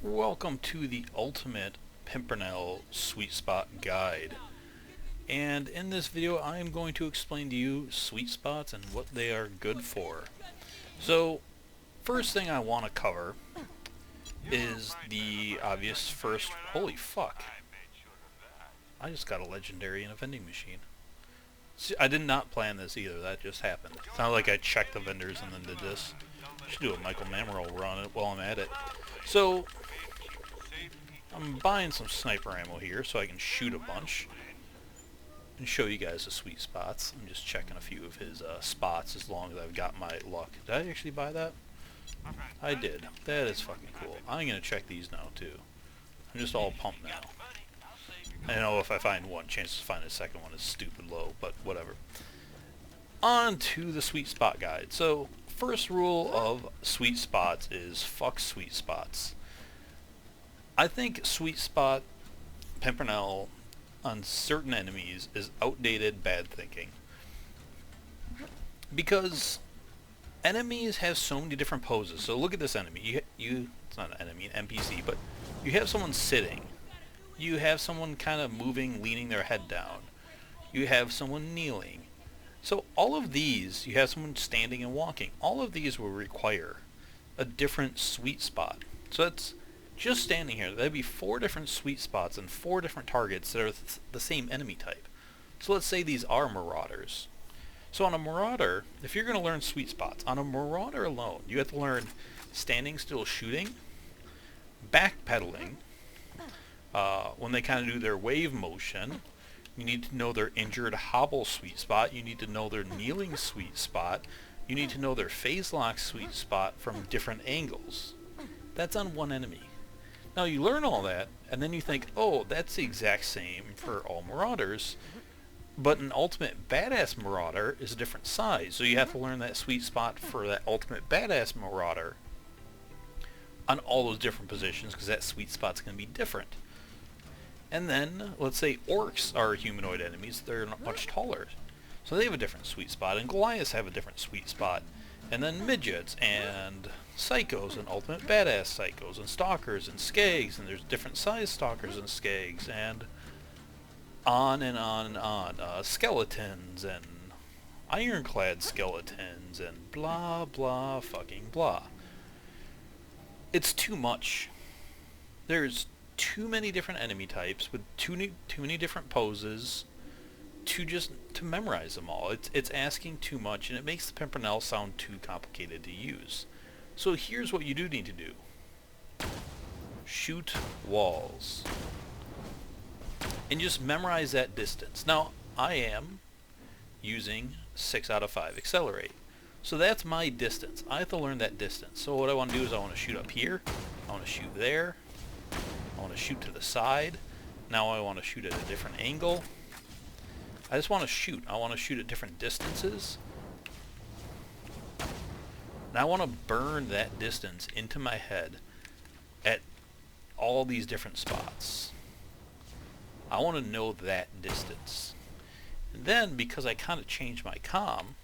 Welcome to the ultimate Pimpernel sweet spot guide. And in this video I am going to explain to you sweet spots and what they are good for. So first thing I want to cover is the obvious first. Holy fuck. I just got a legendary in a vending machine. See, I did not plan this either, that just happened. It's not like I checked the vendors and then did this. I should do a Michael Mammerl run while I'm at it. So I'm buying some sniper ammo here so I can shoot a bunch and show you guys the sweet spots. I'm just checking a few of his spots as long as I've got my luck. Did I actually buy that? I did. That is fucking cool. I'm going to check these now too. I'm just all pumped now. I know if I find one, chances of finding a second one is stupid low, but whatever. On to the sweet spot guide. So first rule of sweet spots is fuck sweet spots. I think sweet spot Pimpernel on certain enemies is outdated bad thinking. Because enemies have so many different poses. So look at this enemy. It's not an enemy, an NPC, but you have someone sitting. You have someone kind of moving, leaning their head down. You have someone kneeling. So all of these, you have someone standing and walking. All of these will require a different sweet spot. So that's just standing here. That'd be 4 different sweet spots and 4 different targets that are the same enemy type. So let's say these are marauders. So on a marauder, if you're going to learn sweet spots, on a marauder alone, you have to learn standing still shooting, backpedaling, when they kind of do their wave motion. You need to know their injured hobble sweet spot. You need to know their kneeling sweet spot. You need to know their phase lock sweet spot from different angles. That's on one enemy. Now you learn all that, and then you think, oh, that's the exact same for all marauders, but an ultimate badass marauder is a different size, so you have to learn that sweet spot for that ultimate badass marauder on all those different positions, because that sweet spot's going to be different. And then, let's say orcs are humanoid enemies, they're much taller, so they have a different sweet spot, and Goliaths have a different sweet spot. And then midgets, and psychos, and ultimate badass psychos, and stalkers, and skags, and there's different size stalkers and skags, and on and on and on. Skeletons, and ironclad skeletons, and blah blah fucking blah. It's too much. There's too many different enemy types with too many different poses to memorize them all. It's asking too much, and it makes the Pimpernel sound too complicated to use. So here's what you do need to do. Shoot walls. And just memorize that distance. Now, I am using 6 out of 5 accelerate. So that's my distance. I have to learn that distance. So what I want to do is I want to shoot up here. I want to shoot there. I want to shoot to the side. Now I want to shoot at a different angle. I just want to shoot. I want to shoot at different distances. And I want to burn that distance into my head at all these different spots. I want to know that distance. And then, because I kind of changed my comm,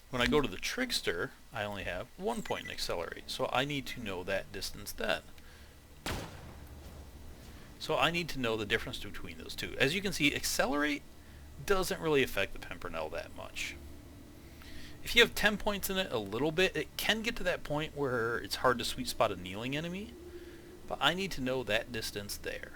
when I go to the Trickster, I only have 1 point in accelerate. So I need to know that distance then. So I need to know the difference between those two. As you can see, accelerate doesn't really affect the Pimpernel that much. If you have 10 points in it a little bit, it can get to that point where it's hard to sweet spot a kneeling enemy, but I need to know that distance there.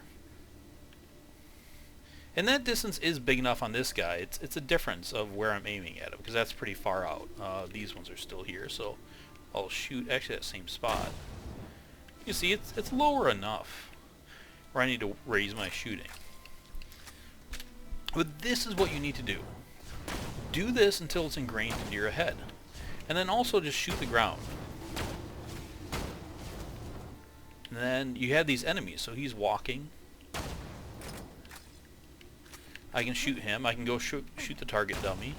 And that distance is big enough on this guy. It's a difference of where I'm aiming at him, because that's pretty far out. These ones are still here, so I'll shoot actually that same spot. You see, it's lower enough where I need to raise my shooting. But this is what you need to do. Do this until it's ingrained into your head. And then also just shoot the ground. And then you have these enemies. So he's walking. I can shoot him. I can go shoot the target dummy.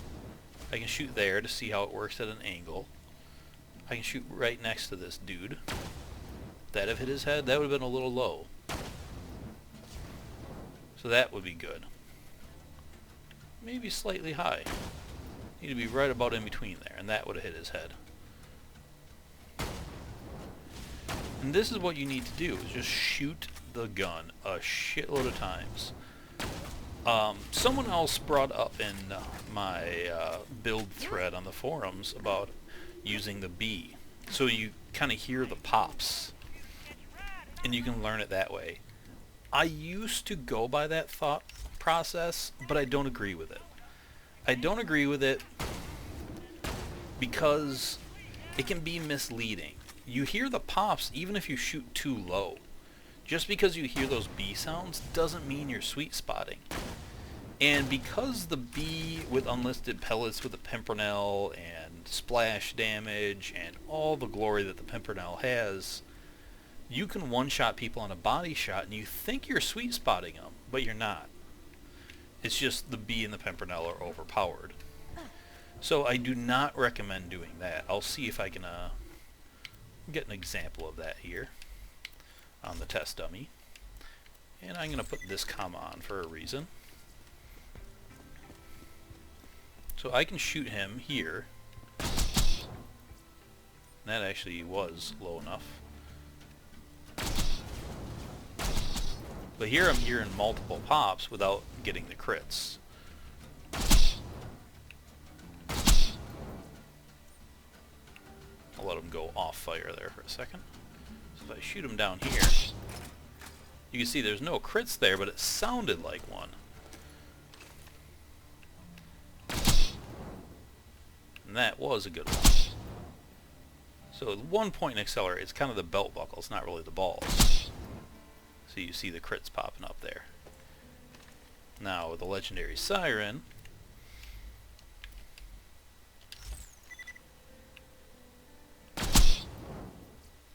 I can shoot there to see how it works at an angle. I can shoot right next to this dude. That'd have hit his head. That would have been a little low. So that would be good. Maybe slightly high. Need to be right about in between there, and that would have hit his head. And this is what you need to do, is just shoot the gun a shitload of times. Someone else brought up in my build thread on the forums about using the B. So you kind of hear the pops, and you can learn it that way. I used to go by that thought process, but I don't agree with it. I don't agree with it because it can be misleading. You hear the pops even if you shoot too low. Just because you hear those B sounds doesn't mean you're sweet spotting. And because the B with unlisted pellets with the Pimpernel and splash damage and all the glory that the Pimpernel has, you can one-shot people on a body shot and you think you're sweet spotting them, but you're not. It's just the B and the Pimpernel are overpowered. So I do not recommend doing that. I'll see if I can get an example of that here on the test dummy. And I'm going to put this comma on for a reason. So I can shoot him here. That actually was low enough. But here I'm hearing multiple pops without getting the crits. I'll let him go off fire there for a second. So if I shoot him down here, you can see there's no crits there, but it sounded like one. And that was a good one. So the 1 point accelerate is kind of the belt buckle, it's not really the balls. So you see the crits popping up there. Now with the legendary siren,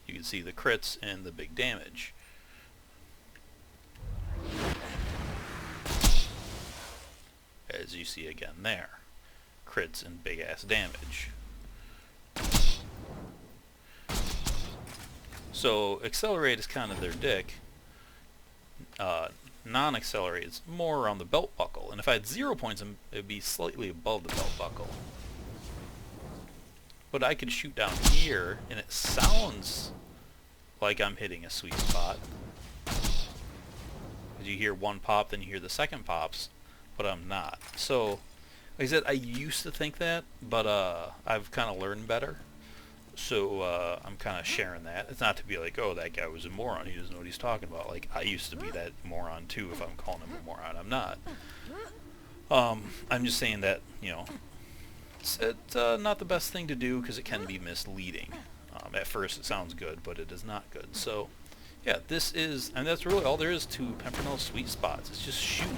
you can see the crits and the big damage. As you see again there. Crits and big ass damage. So accelerate is kind of their dick. Non-accelerate is more around the belt buckle, and if I had 0 points, it would be slightly above the belt buckle. But I could shoot down here, and it sounds like I'm hitting a sweet spot. As you hear one pop, then you hear the second pops, but I'm not. So, like I said, I used to think that, but I've kind of learned better. So I'm kind of sharing that. It's not to be like, oh, that guy was a moron, he doesn't know what he's talking about. Like, I used to be that moron too. If I'm calling him a moron, I'm not. I'm just saying that, you know, it's not the best thing to do because it can be misleading. At first it sounds good, but it is not good. So yeah, this is, and that's really all there is to Pimpernel sweet spots. It's just shoot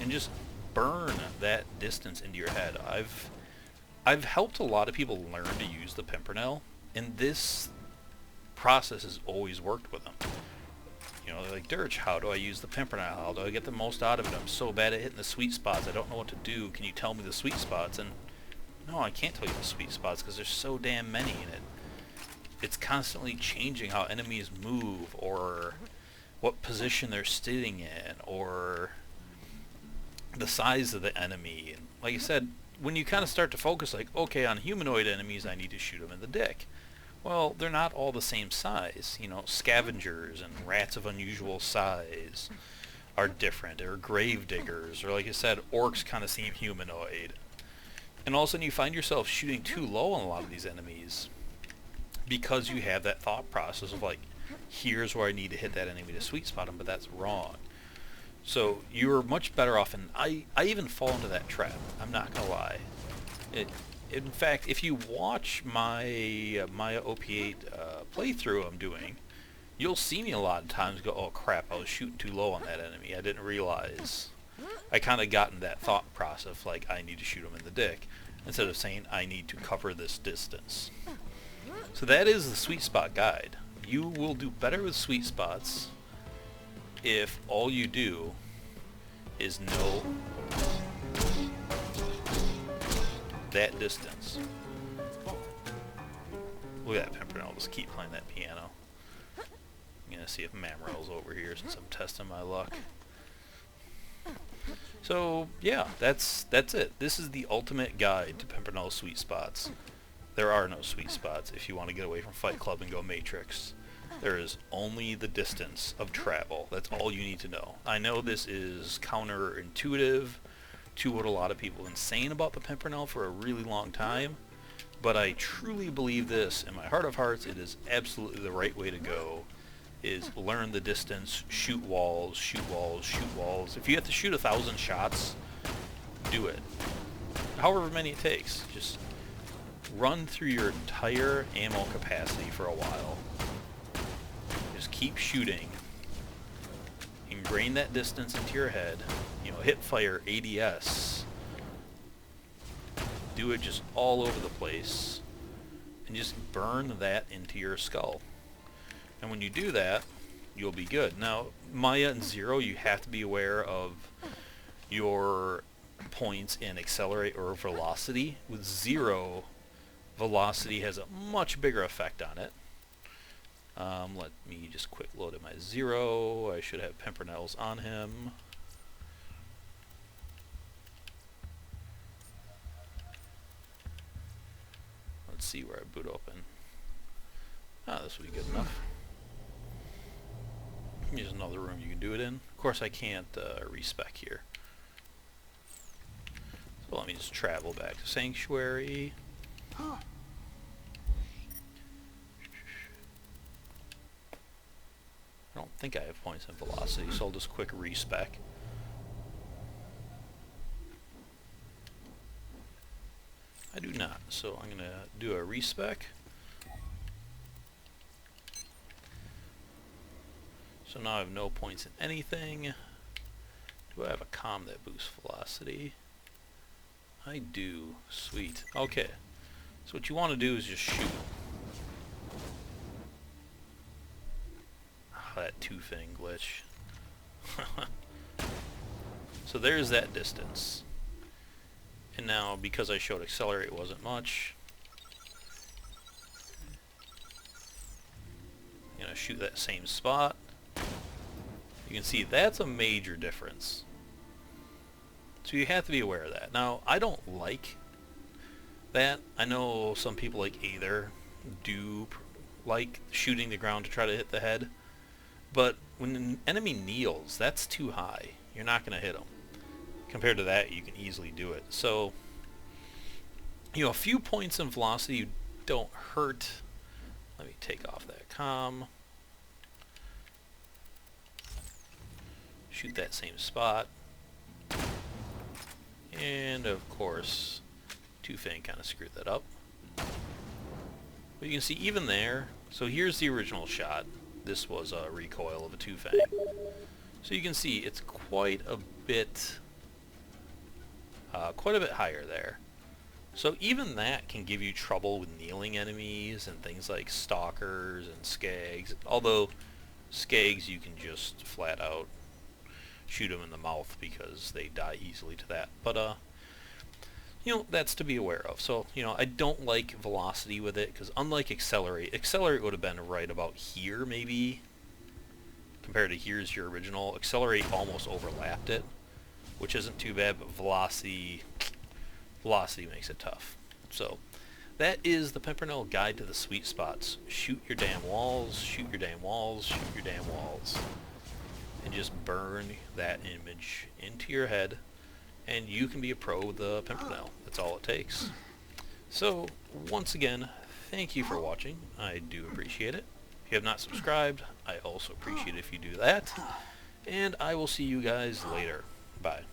and just burn that distance into your head. I've helped a lot of people learn to use the Pimpernel, and this process has always worked with them. You know, they're like, Dirge, how do I use the Pimpernel? How do I get the most out of it? I'm so bad at hitting the sweet spots. I don't know what to do. Can you tell me the sweet spots? And no, I can't tell you the sweet spots because there's so damn many in it. It's constantly changing how enemies move, or what position they're sitting in, or the size of the enemy. And like I said, when you kind of start to focus, like, okay, on humanoid enemies, I need to shoot them in the dick. Well, they're not all the same size. You know, scavengers and rats of unusual size are different, or grave diggers, or like I said, orcs kind of seem humanoid. And all of a sudden you find yourself shooting too low on a lot of these enemies because you have that thought process of like, here's where I need to hit that enemy to sweet spot him, but that's wrong. So you're much better off, and I even fall into that trap. I'm not gonna lie. In fact, if you watch my Maya OP8 playthrough I'm doing, you'll see me a lot of times go, oh crap, I was shooting too low on that enemy. I didn't realize. I kind of got in that thought process, like I need to shoot him in the dick, instead of saying I need to cover this distance. So that is the sweet spot guide. You will do better with sweet spots if all you do is know that distance. Look at that Pimpernel, just keep playing that piano. I'm gonna see if Mamrel's over here since I'm testing my luck. So yeah, that's it. This is the ultimate guide to Pimpernel sweet spots. There are no sweet spots if you want to get away from Fight Club and go Matrix. There is only the distance of travel. That's all you need to know. I know this is counterintuitive to what a lot of people have been saying about the Pimpernel for a really long time, but I truly believe this in my heart of hearts. It is absolutely the right way to go, is learn the distance, shoot walls, shoot walls, shoot walls. If you have to shoot 1,000 shots, do it. However many it takes. Just run through your entire ammo capacity for a while. Just keep shooting. Ingrain that distance into your head. You know, hip fire, ADS. Do it just all over the place. And just burn that into your skull. And when you do that, you'll be good. Now, Maya and Zero, you have to be aware of your points in accelerate or velocity. With Zero, velocity has a much bigger effect on it. Let me just quick load at my Zero. I should have Pimpernels on him. Let's see where I boot open. Ah, this will be good enough. Here's another room you can do it in. Of course, I can't respec here. So let me just travel back to Sanctuary. I don't think I have points in velocity, so I'll just quick respec. I do not, so I'm going to do a respec. So now I have no points in anything. Do I have a comm that boosts velocity? I do. Sweet. Okay. So what you want to do is just shoot. Oh, that two-thing glitch. So there's that distance. And now, because I showed accelerate wasn't much, I'm going to shoot that same spot. You can see that's a major difference. So you have to be aware of that. Now, I don't like that. I know some people like Aether do like shooting the ground to try to hit the head. But when an enemy kneels, that's too high. You're not going to hit them. Compared to that, you can easily do it. So, you know, a few points in velocity don't hurt. Let me take off that comm. Shoot that same spot. And, of course, Two-Fang kind of screwed that up. But you can see even there, so here's the original shot. This was a recoil of a Two-Fang. So you can see it's quite a bit higher there. So even that can give you trouble with kneeling enemies and things like stalkers and skags. Although skags you can just flat out shoot them in the mouth because they die easily to that. But you know, that's to be aware of. So, you know, I don't like velocity with it because unlike accelerate would have been right about here maybe. Compared to here's your original. Accelerate almost overlapped it, which isn't too bad, but velocity makes it tough. So that is the Pimpernel Guide to the Sweet Spots. Shoot your damn walls, shoot your damn walls, shoot your damn walls. And just burn that image into your head, and you can be a pro with the Pimpernel. That's all it takes. So, once again, thank you for watching. I do appreciate it. If you have not subscribed, I also appreciate it if you do that. And I will see you guys later. Bye.